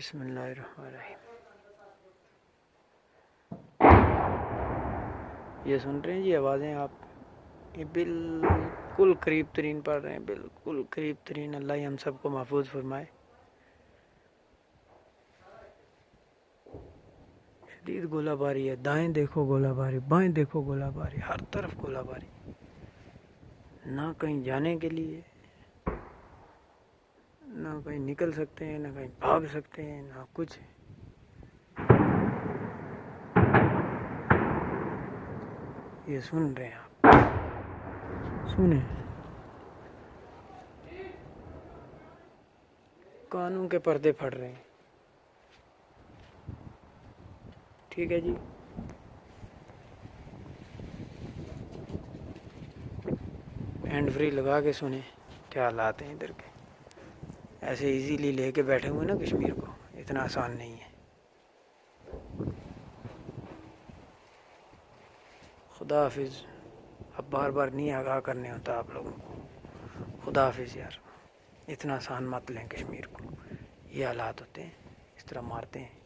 बिस्मिल्लाहिर्रहमानिर्रहीम। ये सुन रहे हैं जी आवाज़ें आप? ये बिल्कुल करीब तरीन पढ़ रहे हैं, बिल्कुल करीब तरीन। अल्लाह ही हम सबको महफूज फरमाए। शदीद गोलाबारी है, दाएं देखो गोलाबारी, बाएं देखो गोलाबारी, हर तरफ गोलाबारी। ना कहीं जाने के लिए, ना कहीं निकल सकते हैं, ना कहीं भाग सकते हैं, ना कुछ। ये सुन रहे हैं आप? सुने, कानों के पर्दे फट रहे हैं। ठीक है जी। हैंड फ्री लगा के सुने क्या हालात हैं इधर के। ऐसे इजीली लेके बैठे हुए ना कश्मीर को, इतना आसान नहीं है। खुदा हाफिज़। अब बार बार नहीं आगाह करने होता आप लोगों को। खुदा हाफिज़ यार, इतना आसान मत लें कश्मीर को। ये हालात होते हैं, इस तरह मारते हैं।